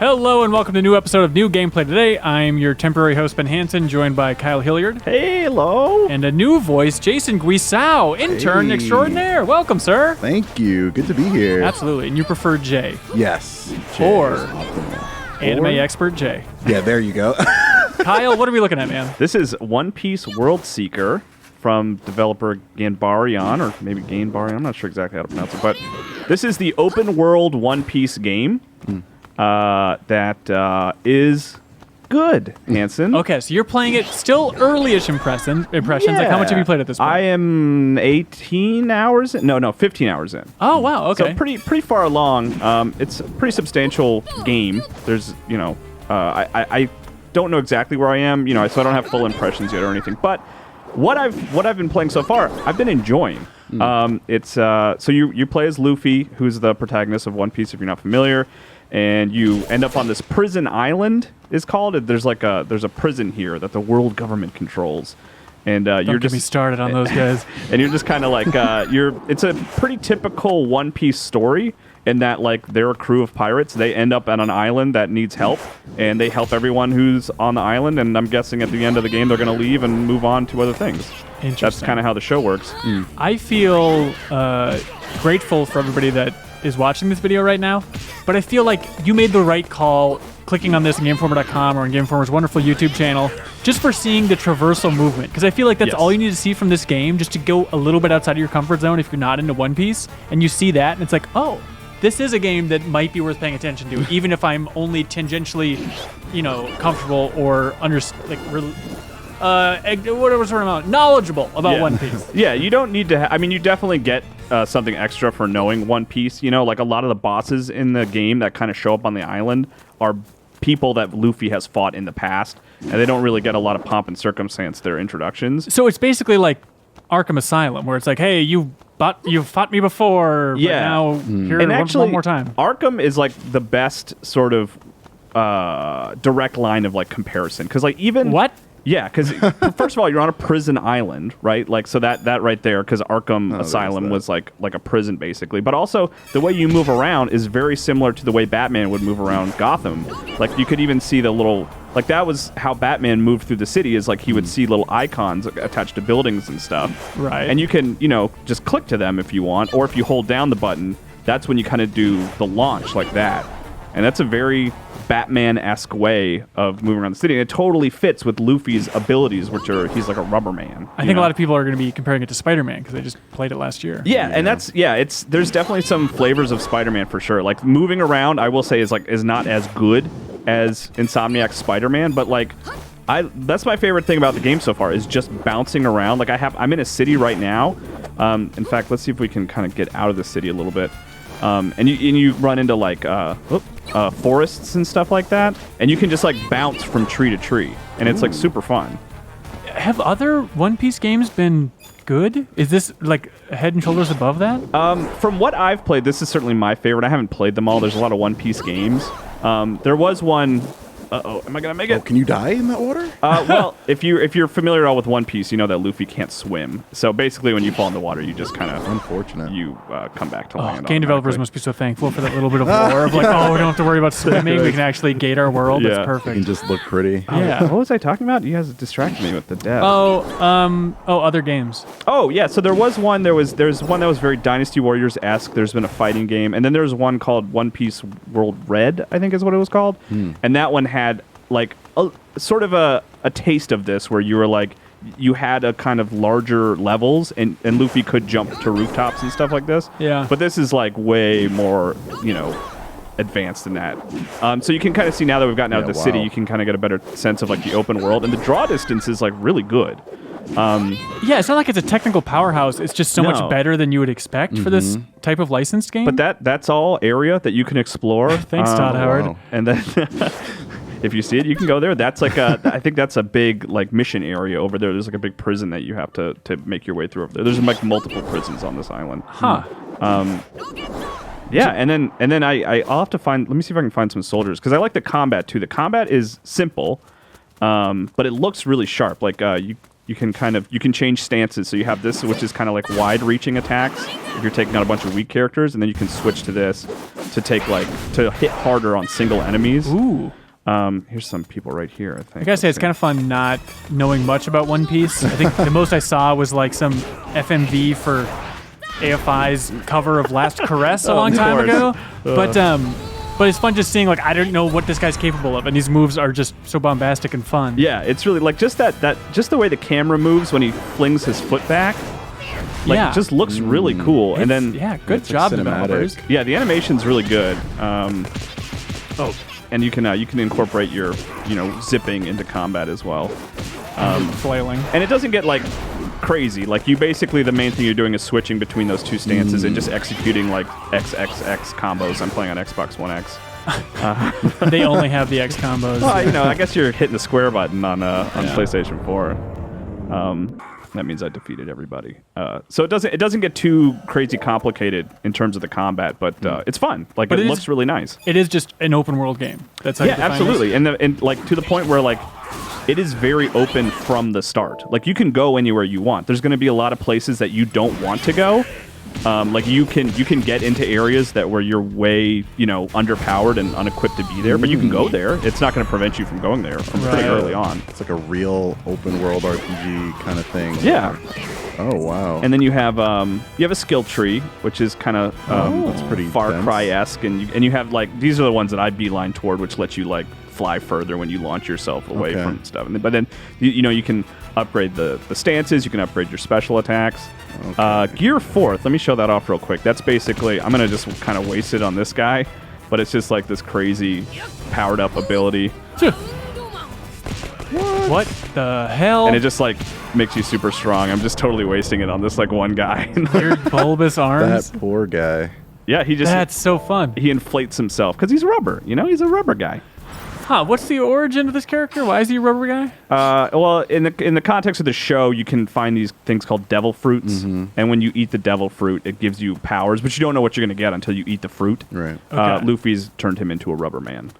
Hello and welcome to a new episode of New Gameplay Today. I'm your temporary host, Ben Hanson, joined by Kyle Hilliard. Hello. And a new voice, Jason Guisao, intern extraordinaire. Welcome, sir. Thank you. Good to be here. Absolutely. And you prefer Jay. Yes. Or optimal. anime expert Jay. Yeah, there you go. Kyle, what are we looking at, man? This is One Piece World Seeker from developer Ganbarion, or maybe Ganbarion. I'm not sure exactly how to pronounce it, but this is the open world One Piece game that is good, Hanson. Okay, so you're playing it still early-ish impressions. Like, how much have you played at this point? I am 18 hours in. No, 15 hours in. Oh, wow, okay. So pretty far along. It's a pretty substantial game. There's, I don't know exactly where I am, so I don't have full impressions yet or anything. But what I've been playing so far, I've been enjoying. It's so you play as Luffy, who's the protagonist of One Piece, if you're not familiar, and you end up on this prison island. Is called. There's a prison here that the world government controls, and Don't you're get just me started on those guys. and you're just kind of like It's a pretty typical One Piece story. In that, they're a crew of pirates. They end up on an island that needs help, and they help everyone who's on the island. And I'm guessing at the end of the game, they're going to leave and move on to other things. Interesting. That's kind of how the show works. I feel grateful for everybody that is watching this video right now, but I feel like you made the right call clicking on this on GameInformer.com or on Game Informer's wonderful YouTube channel just for seeing the traversal movement, because I feel like that's all you need to see from this game, just to go a little bit outside of your comfort zone if you're not into One Piece, and you see that, and it's like, oh, this is a game that might be worth paying attention to, even if I'm only tangentially, comfortable or whatever sort of amount, knowledgeable about One Piece. Yeah, you don't need to. You definitely get something extra for knowing One Piece. Like a lot of the bosses in the game that kind of show up on the island are people that Luffy has fought in the past, and they don't really get a lot of pomp and circumstance their introductions. So it's basically like Arkham Asylum, where it's like, hey, you've fought me before, but now here and actually, one more time. Arkham is the best sort of direct line of comparison, because even what? Yeah, because first of all, you're on a prison island, right? So that right there, because Arkham Asylum was like a prison basically. But also the way you move around is very similar to the way Batman would move around Gotham. You could even see the little that was how Batman moved through the city. Is he would see little icons attached to buildings and stuff. Right. And you can just click to them if you want, or if you hold down the button, that's when you kind of do the launch like that. And that's a very Batman-esque way of moving around the city. And it totally fits with Luffy's abilities, which are, he's like a rubber man. I think a lot of people are going to be comparing it to Spider-Man because they just played it last year. Yeah, and there's definitely some flavors of Spider-Man for sure. Moving around, I will say, is not as good as Insomniac's Spider-Man, but that's my favorite thing about the game so far, is just bouncing around. I'm in a city right now. In fact, let's see if we can kind of get out of the city a little bit. And you run into forests and stuff like that, and you can just bounce from tree to tree, and it's super fun. Have other One Piece games been good? Is this head and shoulders above that? From what I've played, this is certainly my favorite. I haven't played them all. There's a lot of One Piece games. There was one. Am I gonna make it? Oh, can you die in that water? Well, if you're familiar at all with One Piece, you know that Luffy can't swim. So basically, when you fall in the water, you just kind of unfortunate. You come back to land. Game developers must be so thankful for that little bit of lore of we don't have to worry about swimming. We can actually gate our world. It's perfect. You can just look pretty. Yeah. What was I talking about? You guys distracted me with the death. Other games. Oh yeah. So there's one that was very Dynasty Warriors-esque. There's been a fighting game, and then there's one called One Piece World Red, I think is what it was called, and that one had sort of a taste of this, where you were you had a kind of larger levels, and Luffy could jump to rooftops and stuff like this. Yeah. But this is way more, advanced than that. So you can kind of see, now that we've gotten out of the city, you can kind of get a better sense of the open world, and the draw distance is really good. It's not like it's a technical powerhouse. It's just so much better than you would expect for this type of licensed game. But that's all area that you can explore. Thanks, Todd Howard. Wow. And then if you see it, you can go there. That's I think that's a big mission area over there. There's a big prison that you have to make your way through over there. There's multiple prisons on this island. Huh. Yeah, and then I'll have to find. Let me see if I can find some soldiers, because I like the combat too. The combat is simple, but it looks really sharp. you can change stances. So you have this, which is kind of like wide-reaching attacks if you're taking out a bunch of weak characters, and then you can switch to this to to hit harder on single enemies. Ooh. Here's some people right here, I think. I gotta say, it's kind of fun not knowing much about One Piece. I think the most I saw was like some FMV for AFI's cover of Last Caress a long time ago. But it's fun just seeing, like, I don't know what this guy's capable of, and these moves are just so bombastic and fun. Yeah, it's really, like, just just the way the camera moves when he flings his foot back, like, Yeah. it just looks really cool. And then, Yeah, good It's job, like cinematic. developers. yeah, the animation's really good. And you can incorporate your, zipping into combat as well. Flailing. And it doesn't get, like, crazy. Like, you basically, the main thing you're doing is switching between those two stances and just executing, like, XXX combos. I'm playing on Xbox One X. They only have the X combos. Well, I guess you're hitting the square button on PlayStation 4. That means I defeated everybody. So it doesn't get too crazy complicated in terms of the combat, but it's fun. Like, But it it looks is- really nice. It is just an open world game. That's how you Yeah, define absolutely. this? And like to the point where like it is very open from the start. Like you can go anywhere you want. There's going to be a lot of places that you don't want to go. Like you can get into areas where you're way underpowered and unequipped to be there, but you can go there. It's not going to prevent you from going there pretty Right. early on. It's like a real open world RPG kind of thing. Yeah, Oh wow. and then you have a skill tree, which is kind of that's pretty Far dense. Cry-esque, and you have like these are the ones that I beeline toward, which lets you like fly further when you launch yourself away Okay. from stuff. But then you can upgrade the stances, you can upgrade your special attacks. Gear 4th, let me show that off real quick. That's basically, I'm gonna just kind of waste it on this guy, but it's just like this crazy powered up ability, What the hell? and it just like makes you super strong. I'm just totally wasting it on this like one guy. Weird bulbous arms. That poor guy. Yeah, he just That's so fun. he inflates himself because he's rubber. He's a rubber guy. Huh, what's the origin of this character? Why is he a rubber guy? Well, in the context of the show, you can find these things called devil fruits, and when you eat the devil fruit, it gives you powers, but you don't know what you're going to get until you eat the fruit. Right. Okay. Luffy's turned him into a rubber man,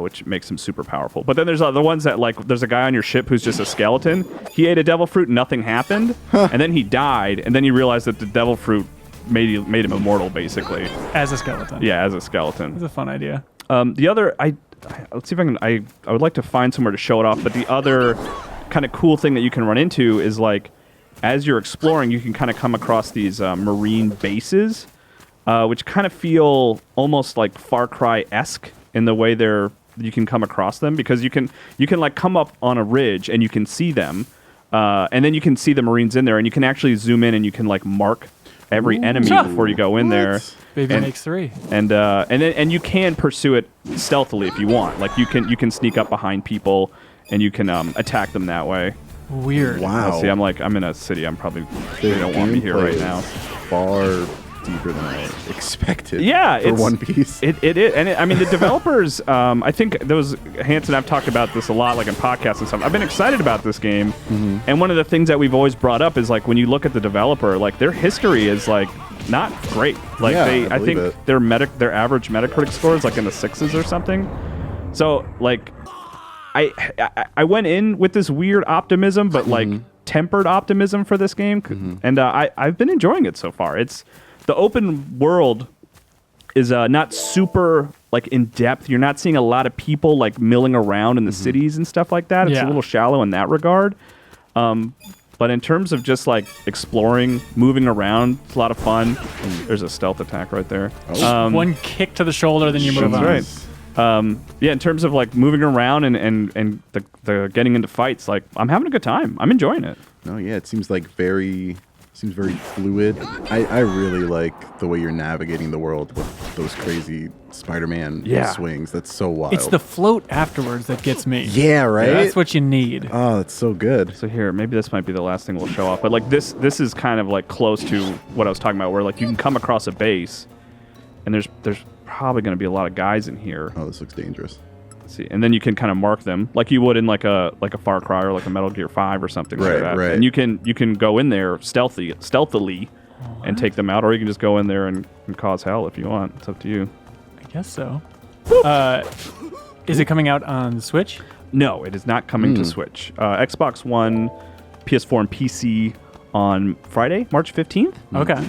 which makes him super powerful. But then there's other ones that, like, there's a guy on your ship who's just a skeleton. He ate a devil fruit, nothing happened, and then he died, and then you realize that the devil fruit made him immortal, basically. As a skeleton. Yeah, as a skeleton. It's a fun idea. The other, let's see if I can. I would like to find somewhere to show it off. But the other kind of cool thing that you can run into is like, as you're exploring, you can kind of come across these marine bases, which kind of feel almost like Far Cry-esque in the way you can come across them, because you can like come up on a ridge and you can see them, and then you can see the Marines in there, and you can actually zoom in and you can like mark every enemy before you go in there. Baby makes 3. And you can pursue it stealthily if you want. Like you can sneak up behind people and you can attack them that way. Weird. Wow. See, I'm in a city. I'm probably The they don't want me here gameplay right now. is Far deeper than I expected. Yeah, for it's One Piece. It is, and I mean the developers. I think Hanson. I've talked about this a lot, like in podcasts and stuff. I've been excited about this game, and one of the things that we've always brought up is like when you look at the developer, like their history is like not great. Like Yeah, I I think believe it. their average Metacritic score is like in the 6s or something. So like, I went in with this weird optimism, but like tempered optimism for this game, and I've been enjoying it so far. It's the open world is not super like in depth. You're not seeing a lot of people like milling around in the cities and stuff like that. It's a Yeah. little shallow in that regard. But in terms of just like exploring, moving around, it's a lot of fun. There's a stealth attack right there. One kick to the shoulder, then you move on. That's right. Yeah, in terms of like moving around and the getting into fights, like I'm having a good time. I'm enjoying it. No, yeah, it seems like very fluid. I really like the way you're navigating the world with those crazy Spider-Man swings. That's so wild. It's the float afterwards that gets me. yeah, right. That's what you need. Oh, that's so good. So here, maybe this might be the last thing we'll show off. But like this is kind of like close to what I was talking about, where like you can come across a base, and there's probably going to be a lot of guys in here. Oh, this looks dangerous. Let's see, and then you can kind of mark them like you would in like a Far Cry or like a Metal Gear 5 or something like Right, that. right. And you can go in there stealthily and take them out, or you can just go in there and cause hell if you want. It's up to you. I guess so. Is it coming out on the Switch? No, it is not coming to Switch. Xbox One PS4 and PC on Friday, March 15th. Okay.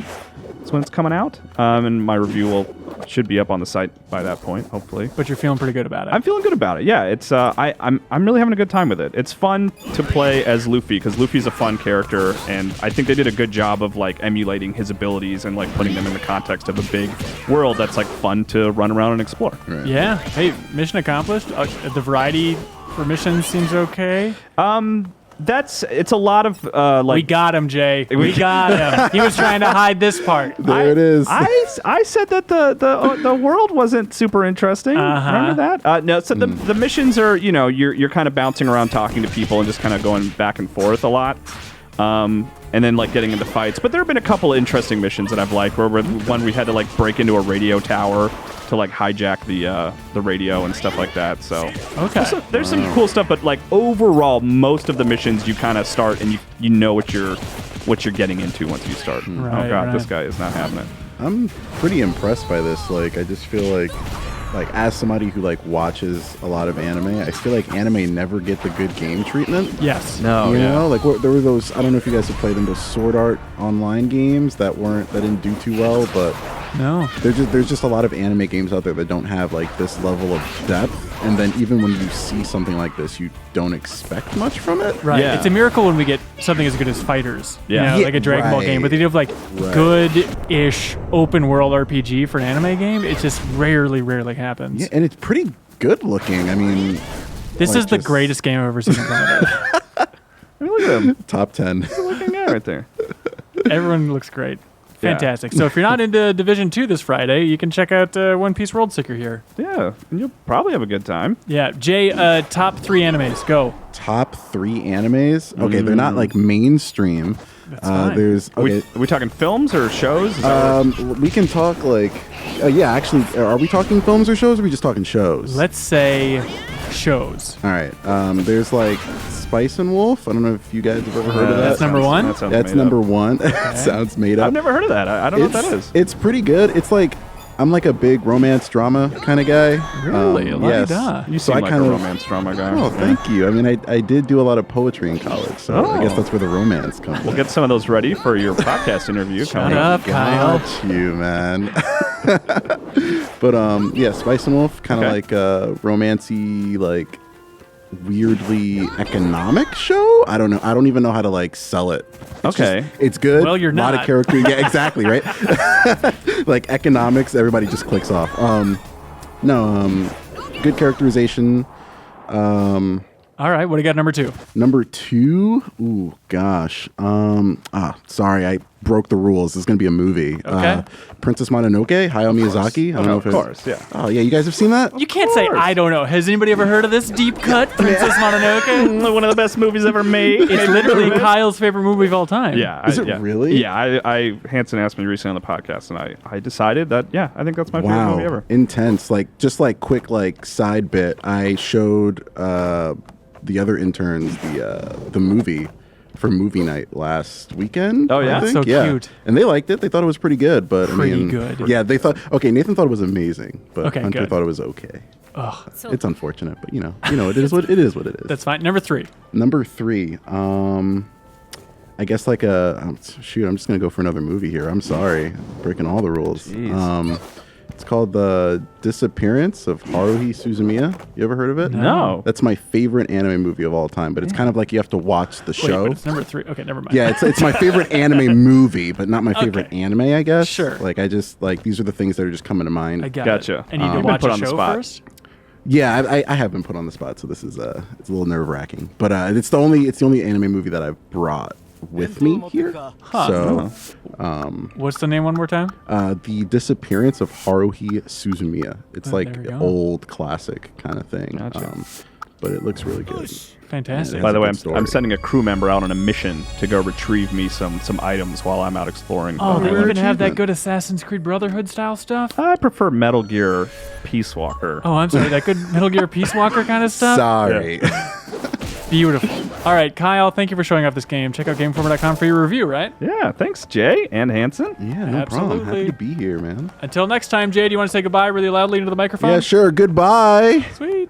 That's when it's coming out. And my review should be up on the site by that point, hopefully. But you're feeling pretty good about it. I'm feeling good about it. Yeah, it's I'm really having a good time with it. It's fun to play as Luffy because Luffy's a fun character, and I think they did a good job of like emulating his abilities and like putting them in the context of a big world that's like fun to run around and explore. Right. Yeah. Hey, mission accomplished. The variety for missions seems okay. It's a lot of We got him, Jay. We got him. He was trying to hide this part. There it is. I said that the world wasn't super interesting. Uh-huh. Remember that? No. So the missions are you're kind of bouncing around talking to people and just kind of going back and forth a lot, and then like getting into fights. But there have been a couple of interesting missions that I've liked. Where one we had to like break into a radio tower to like hijack the radio and stuff like that. So Okay. there's some cool stuff, but like overall, most of the missions you kind of start and you know what you're getting into once you start. Right, Oh god, right. this guy is not having it. I'm pretty impressed by this. Like, I just feel like as somebody who like watches a lot of anime, I feel like anime never get the good game treatment. Yes. No, You know, like there were those. I don't know if you guys have played them. Those Sword Art online games that didn't do too well, but No. there's just a lot of anime games out there that don't have like this level of depth. And then even when you see something like this, you don't expect much from it. Right. Yeah. It's a miracle when we get something as good as Fighters. Yeah. You know, like a Dragon Ball game. But the idea of like Right. good-ish open world RPG for an anime game, it just rarely happens. Yeah, and it's pretty good looking. I mean, This like is the just- greatest game I've ever seen on planet Earth. I mean, look at him top 10. looking guy right there. Everyone looks great. Yeah. Fantastic. So if you're not into Division 2 this Friday, you can check out One Piece World Seeker here. Yeah, and you'll probably have a good time. Yeah. Jay, top 3 animes. Go. Top 3 animes. Okay, they're not like mainstream. That's fine. There's okay. Are we talking films or shows? Is that what- We can talk like, yeah. Actually, are we talking films or shows? Or are we just talking shows? Let's say shows. All right. There's like Spice and Wolf. I don't know if you guys have ever heard of that. That's number one? That sounds That's made number up. one. Sounds made up. I've never heard of that. I don't know what that is. It's pretty good. It's like I'm like a big romance drama kind of guy. Really? Yes. La-di-da. You So seem I like kind a of. romance drama guy. Oh, thank you. I mean, I did do a lot of poetry in college, so I guess Oh. that's where the romance comes. We'll get some of those ready for your podcast interview. Shut up, Kyle. Got you, man. But yeah, Spice and Wolf, kind of Okay. like a romancy, like weirdly economic show. I don't know. I don't even know how to like sell it. Okay. It's good. Well, you're a lot not. of character. Yeah, exactly. Right. Like economics, everybody just clicks off. Good characterization. All right. What do you got number 2? Number 2, ooh, gosh. Sorry, I broke the rules. This is gonna be a movie. Okay. Princess Mononoke, Hayao Miyazaki. I don't know if Of course, yeah. Oh yeah, you guys have seen that? You can't say I don't know. Has anybody ever heard of this deep cut, Princess Mononoke? One of the best movies ever made. It's literally Kyle's favorite movie of all time. Yeah. Is it yeah. really? Yeah. Hanson asked me recently on the podcast, and I decided that, yeah, I think that's my favorite movie Wow, ever. intense. Like just like quick like side bit. I showed the other interns the movie for movie night last weekend. Oh, yeah? I think. So yeah. cute. And they liked it. They thought it was pretty good. But Pretty I mean, good. Yeah, they thought. Okay, Nathan thought it was amazing, but Okay, Hunter good. thought it was okay. Ugh, It's unfortunate, but you know, it is what it is. What it is. that's fine. Number 3. Number 3. I guess like shoot. I'm just gonna go for another movie here. I'm sorry, breaking all the rules. Jeez. It's called The Disappearance of Haruhi Suzumiya. You ever heard of it? No. That's my favorite anime movie of all time, but it's kind of like you have to watch the Wait, show. but it's number 3. Okay, never mind. Yeah, it's my favorite anime movie, but not my favorite Okay. anime, I guess. Sure. Like I just like these are the things that are just coming to mind. I got Gotcha. it. And you You've did been watch put a on the show spot. first? Yeah, I have been put on the spot, so this is it's a little nerve wracking. But it's the only anime movie that I've brought with me here. Huh. So What's the name one more time? The Disappearance of Haruhi Suzumiya. It's like there we an go. old classic kind of thing. Gotcha. But it looks really good. Fantastic. By the way, It's a good I'm story. sending a crew member out on a mission to go retrieve me some items while I'm out exploring. Oh, they rare even have that achievement. good Assassin's Creed Brotherhood style stuff? I prefer Metal Gear Peace Walker. Oh, I'm sorry. That good Metal Gear Peace Walker kind of stuff? Sorry. Beautiful. All right, Kyle, thank you for showing off this game. Check out GameInformer.com for your review, right? Yeah, thanks, Jay and Hanson. Yeah, no problem. Absolutely. Happy to be here, man. Until next time, Jay, do you want to say goodbye really loudly into the microphone? Yeah, sure. Goodbye. Sweet.